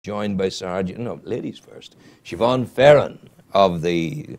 joined by Sergeant, no, ladies first, Siobhan Fearon of the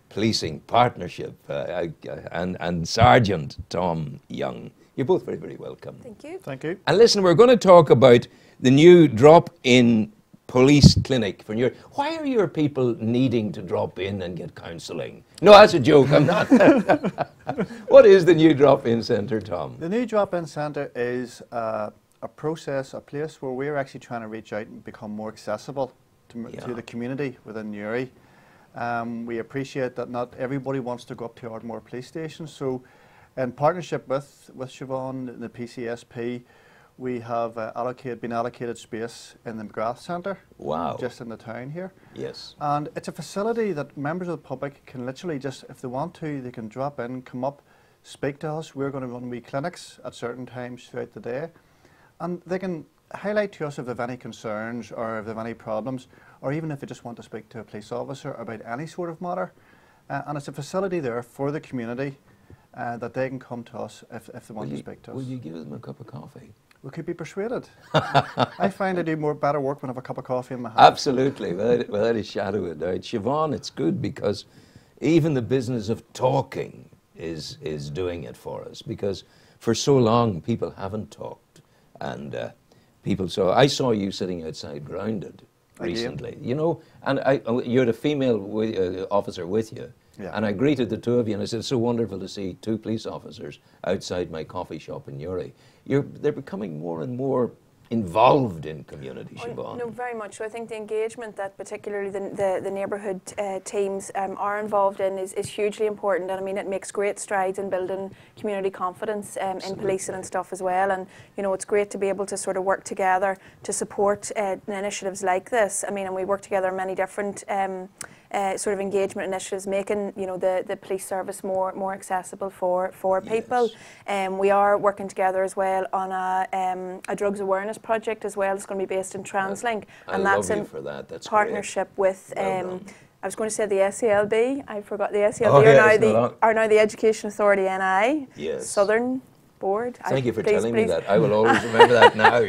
Policing Partnership and Sergeant Tom Young. You're both very, very welcome. Thank you. Thank you. And listen, we're going to talk about the new drop-in police clinic for your. Why are your people needing to drop in and get counselling? No, that's a joke. I'm not. What is the new drop-in centre, Tom? The new drop-in centre is a process, a place where we're actually trying to reach out and become more accessible to the community within Newry. We appreciate that not everybody wants to go up to Ardmore Police Station, so in partnership with Siobhan and the PCSP, we have been allocated space in the McGrath Centre. Wow. Just in the town here. Yes. And it's a facility that members of the public can literally just, if they want to, they can drop in, come up, speak to us. We're going to run wee clinics at certain times throughout the day. And they can highlight to us if they have any concerns or if they have any problems, or even if they just want to speak to a police officer about any sort of matter. And it's a facility there for the community that they can come to us if they want to speak to us. Will you give them a cup of coffee? We could be persuaded. I find I do better work when I have a cup of coffee in my hand. Absolutely, without a shadow of a doubt. Siobhan, it's good because even the business of talking is doing it for us, because for so long people haven't talked, and I saw you sitting outside grounded recently, you know, and you're the female officer with you. Yeah. And I greeted the two of you and I said, it's so wonderful to see two police officers outside my coffee shop in Newry. They're becoming more and more involved in community, Siobhan. No, very much. So I think the engagement that particularly the neighbourhood teams are involved in is hugely important, and I mean it makes great strides in building community confidence in policing and stuff as well. And you know, it's great to be able to sort of work together to support initiatives like this. I mean, and we work together on many different sort of engagement initiatives, making the police service more accessible for people. We are working together as well on a drugs awareness project as well. It's going to be based in Translink, and that's in partnership with. I was going to say the SELB. I forgot the SELB are now the Education Authority NI. Yes. Southern Board. Thank you for telling me that. I will always remember that now.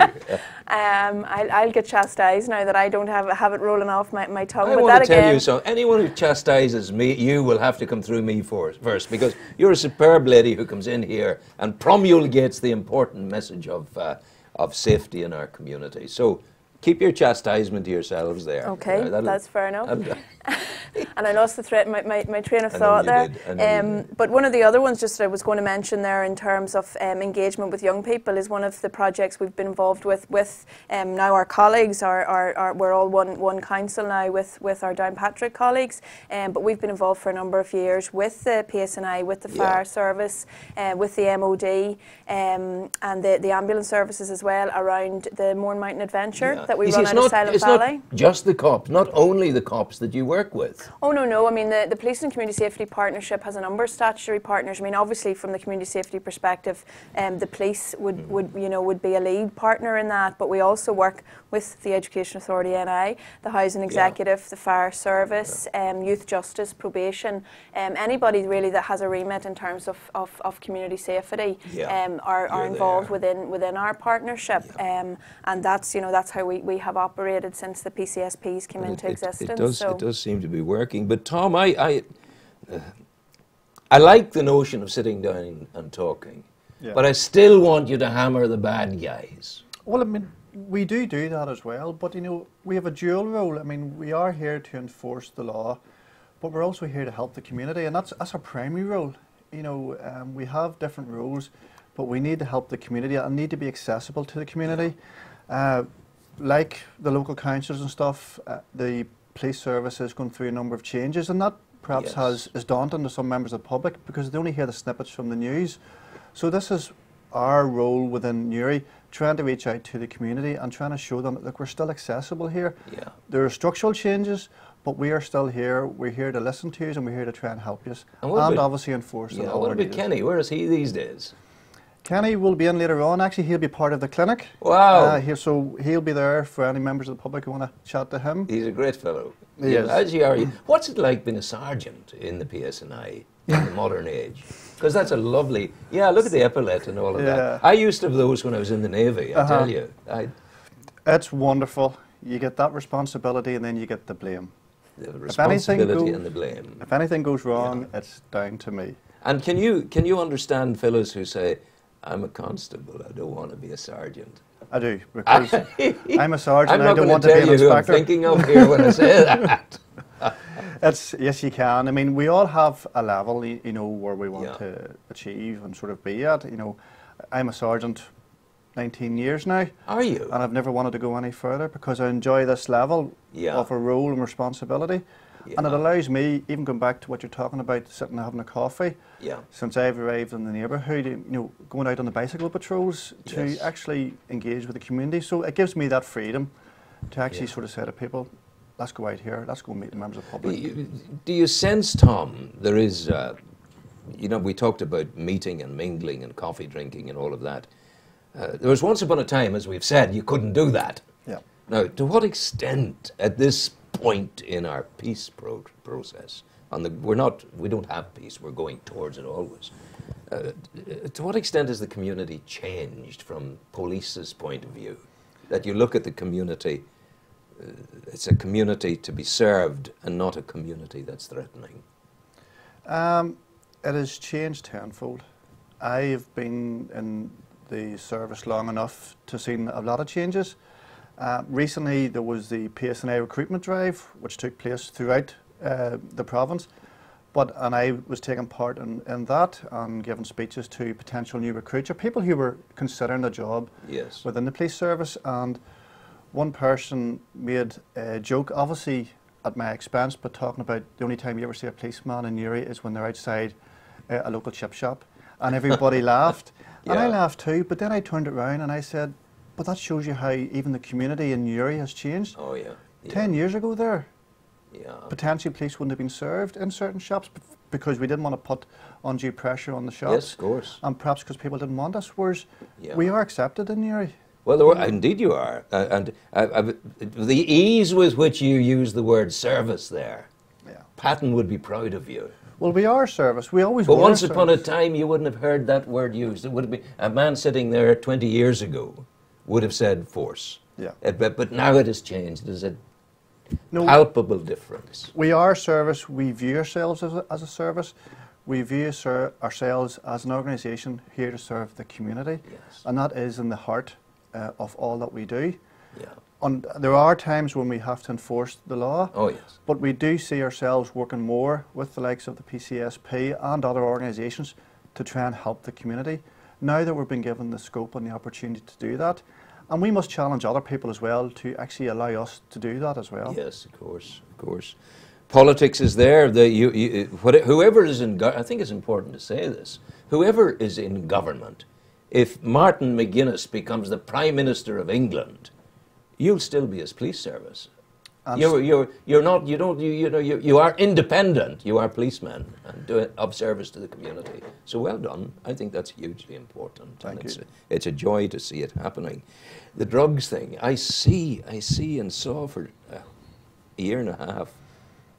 I'll get chastised now that I don't have it rolling off my tongue. I want to tell you so. Anyone who chastises me, you will have to come through me first, because you're a superb lady who comes in here and promulgates the important message of safety in our community. So keep your chastisement to yourselves there. Okay, that's fair enough. And I lost my train of thought there. But one of the other ones just I was going to mention there in terms of engagement with young people is one of the projects we've been involved with now our colleagues. We're all one council now with our Downpatrick colleagues, but we've been involved for a number of years with the PSNI, with the fire service, with the MOD, and the ambulance services as well around the Mourne Mountain Adventure that we run out of Silent Valley. Not just the cops, not only the cops that you work with. Oh no! I mean, the Police and Community Safety Partnership has a number of statutory partners. I mean, obviously, from the community safety perspective, the police would be a lead partner in that. But we also work with the Education Authority NI, the Housing Executive, the Fire Service, Youth Justice, Probation, anybody really that has a remit in terms of community safety are involved within our partnership, and that's how we have operated since the PCSPs came into existence. It does seem to be working. But Tom, I like the notion of sitting down and talking, but I still want you to hammer the bad guys. Well, I mean, we do that as well, but we have a dual role. I mean, we are here to enforce the law, but we're also here to help the community, and that's our primary role. We have different roles, but we need to help the community and need to be accessible to the community. Like the local councils and stuff, the police service is going through a number of changes, and that perhaps is daunting to some members of the public because they only hear the snippets from the news. So this is our role within Newry, trying to reach out to the community and trying to show them that look, we're still accessible here. There are structural changes, but we are still here. We're here to listen to you, and we're here to try and help you, and obviously enforce the law. What about Kenny? Where is he these days? Kenny will be in later on. Actually, he'll be part of the clinic. Wow. So he'll be there for any members of the public who want to chat to him. He's a great fellow. He is. As you are. What's it like being a sergeant in the PSNI in the modern age? Because that's a lovely... look at the epaulet and all of that. I used to have those when I was in the Navy, I tell you. It's wonderful. You get that responsibility, and then you get the blame. The responsibility and the blame. If anything goes wrong, it's down to me. And can you understand fellows who say, I'm a constable, I don't want to be a sergeant? I do, because I'm a sergeant, I'm I don't want to tell be an you who I'm inspector. thinking of here when I say that. Yes, you can. I mean, we all have a level, you know, where we want to achieve and sort of be at. You know, I'm a sergeant 19 years now. Are you? And I've never wanted to go any further because I enjoy this level of a role and responsibility. And it allows me, even going back to what you're talking about, sitting and having a coffee, since I've arrived in the neighbourhood, you know, going out on the bicycle patrols to actually engage with the community. So it gives me that freedom to actually sort of say to people, let's go out here, let's go meet the members of the public. Do you sense, Tom, there is, you know, we talked about meeting and mingling and coffee drinking and all of that. There was once upon a time, as we've said, you couldn't do that. Yeah. Now, to what extent at this point in our peace process, we don't have peace, we're going towards it always. To what extent has the community changed from police's point of view? That you look at the community, it's a community to be served and not a community that's threatening. It has changed tenfold. I've been in the service long enough to see a lot of changes. Recently there was the PSNI recruitment drive which took place throughout the province, and I was taking part in that and giving speeches to potential new recruits or people who were considering a job within the police service. And one person made a joke, obviously at my expense, but talking about the only time you ever see a policeman in Newry is when they're outside a local chip shop, and everybody laughed. And I laughed too, but then I turned it around and I said, but that shows you how even the community in Newry has changed. Oh yeah. 10 years ago there, potentially police wouldn't have been served in certain shops because we didn't want to put undue pressure on the shops. Yes, of course. And perhaps because people didn't want us, whereas we are accepted in Newry. Well, indeed you are. And the ease with which you use the word service there, Patton would be proud of you. Well, we are service. We always were. But once upon a time, you wouldn't have heard that word used. It would have been a man sitting there 20 years ago would have said force. Yeah. But now it has changed. There's a palpable difference. We are service. We view ourselves as a service. We view ourselves as an organisation here to serve the community, and that is in the heart of all that we do. Yeah. And there are times when we have to enforce the law. Oh yes. But we do see ourselves working more with the likes of the PCSP and other organisations to try and help the community. Now that we've been given the scope and the opportunity to do that, and we must challenge other people as well to actually allow us to do that as well. Yes, of course, of course. Politics is there. Whoever is in, I think it's important to say this. Whoever is in government, if Martin McGuinness becomes the Prime Minister of England, you'll still be his police service. You are independent. You are policemen and of service to the community. So well done. I think that's hugely important. Thank you. It's a joy to see it happening. The drugs thing, I see and saw for a year and a half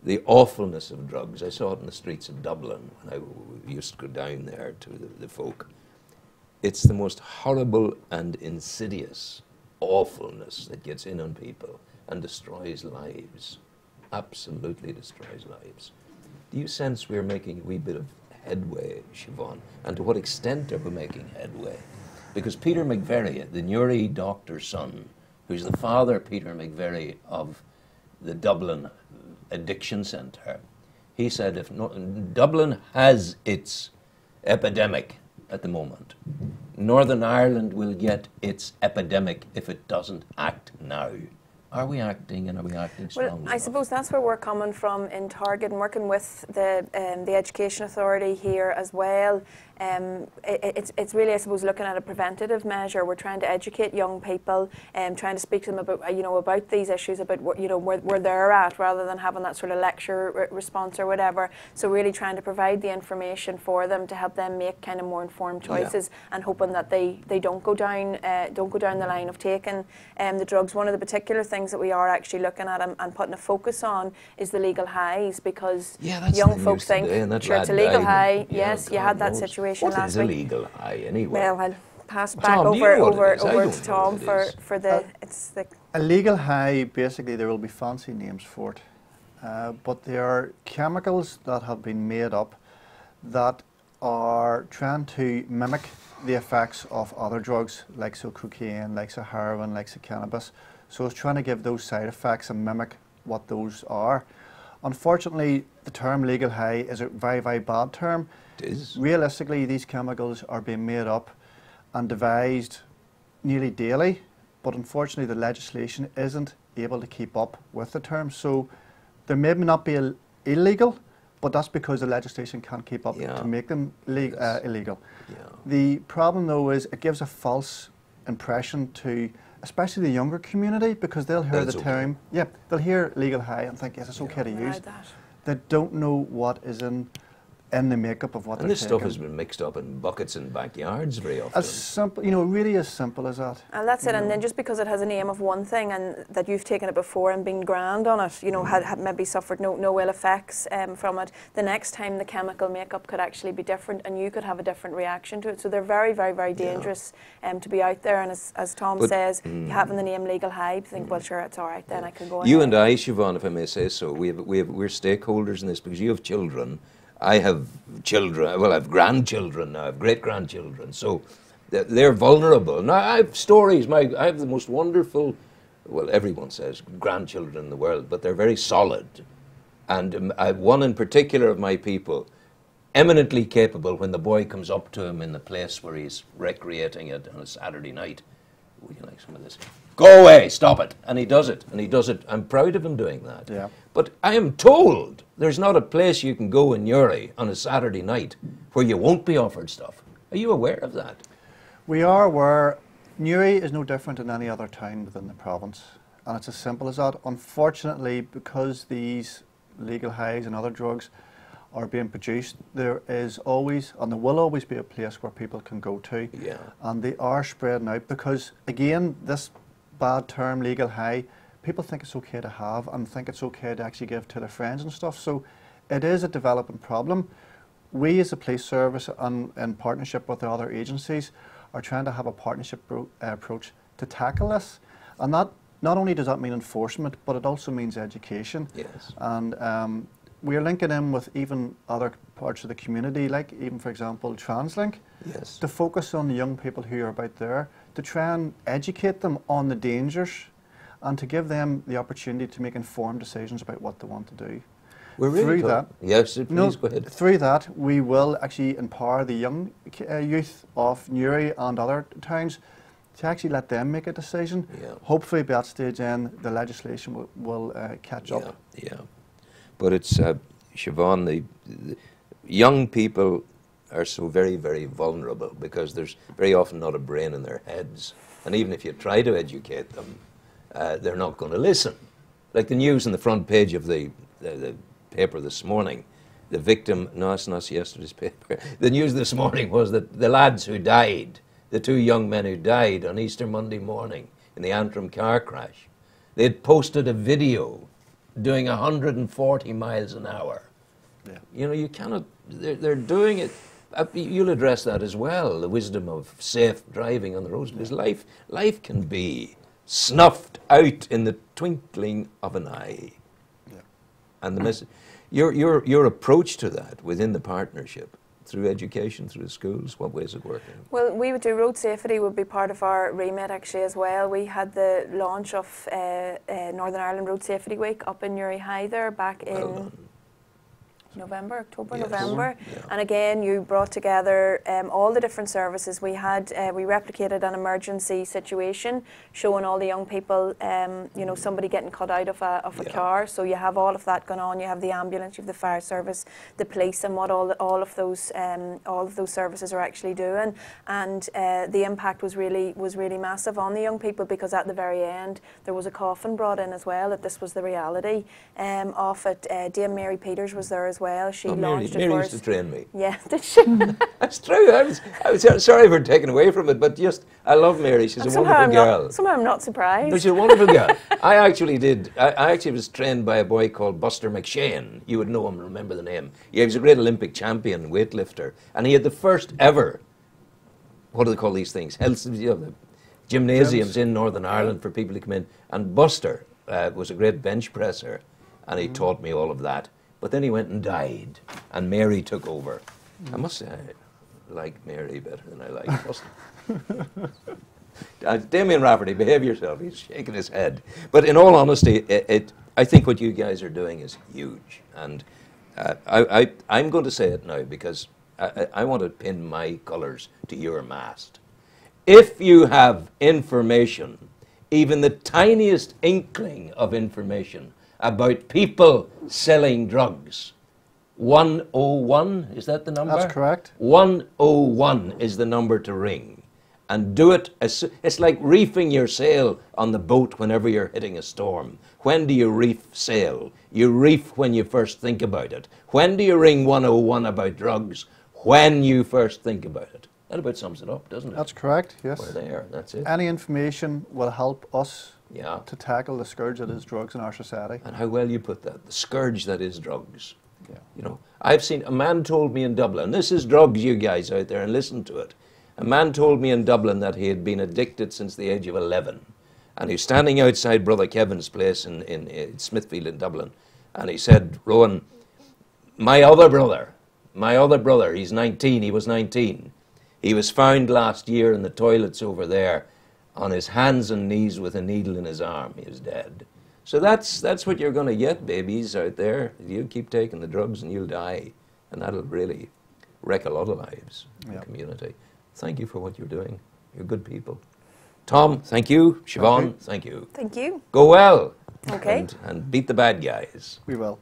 the awfulness of drugs. I saw it in the streets of Dublin when I used to go down there to the folk. It's the most horrible and insidious awfulness that gets in on people and destroys lives, absolutely destroys lives. Do you sense we're making a wee bit of headway, Siobhan? And to what extent are we making headway? Because Peter McVerry, the Newry doctor's son, who's the father, Peter McVerry, of the Dublin Addiction Centre, he said if Dublin has its epidemic at the moment, Northern Ireland will get its epidemic if it doesn't act now. Are we acting, and are we acting strongly Well, I suppose that's where we're coming from in Target and working with the Education Authority here as well. It's really, I suppose, looking at a preventative measure. We're trying to educate young people and trying to speak to them about, about these issues, about where they're at, rather than having that sort of lecture response or whatever. So really trying to provide the information for them to help them make kind of more informed choices, and hoping that they don't go down the line of taking the drugs. One of the particular things that we are actually looking at and putting a focus on is the legal highs, because young folks think, sure, it's a legal high. Yes, you had that situation last week. What is a legal high anyway? Well, I'll pass back over to Tom for the, it's the A legal high, basically there will be fancy names for it, but they are chemicals that have been made up that are trying to mimic the effects of other drugs, like so cocaine, like so heroin, like so cannabis. So it's trying to give those side effects and mimic what those are. Unfortunately, the term legal high is a very, very bad term. It is. Realistically, these chemicals are being made up and devised nearly daily, but unfortunately the legislation isn't able to keep up with the term. So they may not be illegal, but that's because the legislation can't keep up to make them illegal. Yeah. The problem though is it gives a false impression to especially the younger community, because they'll hear the term, they'll hear legal high and think, yes, it's okay to use. They don't know what is in the makeup of what they're taking. And this stuff has been mixed up in buckets in backyards very often. As simple, really as simple as that. And that's it. And then just because it has a name of one thing and that you've taken it before and been grand on it, had maybe suffered no ill effects from it, the next time the chemical makeup could actually be different and you could have a different reaction to it. So they're very, very, very dangerous to be out there. And as Tom says, having the name legal high, you think, well, sure, it's all right, then I can go. You and I, Siobhan, if I may say so, we're stakeholders in this because you have children. I have children, well, I have grandchildren now, I have great-grandchildren, so they're vulnerable. Now, I have stories, I have the most wonderful, well, everyone says grandchildren in the world, but they're very solid. And I have one in particular of my people, eminently capable when the boy comes up to him in the place where he's recreating it on a Saturday night. Would you like some of this? Go away, stop it. And he does it, and he does it. I'm proud of him doing that. Yeah. But I am told there's not a place you can go in Newry on a Saturday night where you won't be offered stuff. Are you aware of that? We are aware. Newry is no different than any other town within the province. And it's as simple as that. Unfortunately, because these legal highs and other drugs are being produced, there is always, and there will always be a place where people can go to. Yeah. And they are spreading out because, again, this bad term, legal high, people think it's okay to have and think it's okay to actually give to their friends and stuff. So it is a developing problem. We as a police service and in partnership with the other agencies are trying to have a partnership approach to tackle this. And that not only does that mean enforcement, but it also means education. Yes. And we're linking in with even other parts of the community, like even, for example, TransLink, to focus on the young people who are about there, to try and educate them on the dangers and to give them the opportunity to make informed decisions about what they want to do. We're really through that, yes, please go ahead. Through that, we will actually empower the young youth of Newry and other towns to actually let them make a decision. Yeah. Hopefully, by that stage, then the legislation will catch up. Yeah. But it's, Siobhan, the young people are so very, very vulnerable because there's very often not a brain in their heads. And even if you try to educate them, they're not going to listen. Like the news on the front page of the paper this morning, the victim, no, it's not yesterday's paper, the news this morning was that the lads who died, the two young men who died on Easter Monday morning in the Antrim car crash, they had posted a video doing 140 miles an hour. Yeah. You cannot, they're doing it. You'll address that as well, the wisdom of safe driving on the roads, because life can be snuffed out in the twinkling of an eye. Yeah. And the message, your approach to that within the partnership, through education, through the schools, what way is it working? Well, we would do road safety would be part of our remit actually as well. We had the launch of Northern Ireland Road Safety Week up in Newry High there back in November, November. Yeah. And again, you brought together all the different services. We had, we replicated an emergency situation, showing all the young people, somebody getting cut out of a car. So you have all of that going on. You have the ambulance, you have the fire service, the police, and what all of those services are actually doing. And the impact was really massive on the young people, because at the very end there was a coffin brought in as well, that this was the reality of it. Dame Mary Peters was there as well. She launched Mary used to train me. Yeah, did she? That's true. I was sorry for taking away from it, but just, I love Mary. She's a wonderful girl. Somehow I'm not surprised. No, she's a wonderful girl. I actually was trained by a boy called Buster McShane. You would know him, remember the name. Yeah, he was a great Olympic champion weightlifter, and he had the first ever, what do they call these things? gymnasiums in Northern Ireland for people to come in. And Buster was a great bench presser, and he taught me all of that. But then he went and died, and Mary took over. I must say, I like Mary better than I like Buster. Damien Rafferty, behave yourself. He's shaking his head. But in all honesty, I think what you guys are doing is huge. And I'm going to say it now because I want to pin my colours to your mast. If you have information, even the tiniest inkling of information about people selling drugs, 101, is that the number? That's correct. 101 is the number to ring. And do it, it's like reefing your sail on the boat whenever you're hitting a storm. When do you reef sail? You reef when you first think about it. When do you ring 101 about drugs? When you first think about it. That about sums it up, doesn't it? That's correct, yes. We're there, that's it. Any information will help us Yeah. to tackle the scourge that is drugs in our society. And how well you put that, the scourge that is drugs. Yeah. You know, I've seen, a man told me in Dublin, this is drugs, you guys out there, and listen to it. A man told me in Dublin that he had been addicted since the age of 11. And he's standing outside Brother Kevin's place in Smithfield in Dublin. And he said, Rowan, my other brother, he's 19, he was 19. He was found last year in the toilets over there on his hands and knees with a needle in his arm. He is dead. So that's what you're going to get, babies out there. You keep taking the drugs and you'll die. And that'll really wreck a lot of lives in the community. Thank you for what you're doing. You're good people. Tom, thank you. Siobhan, thank you. Thank you. Go well. Okay. And beat the bad guys. We will.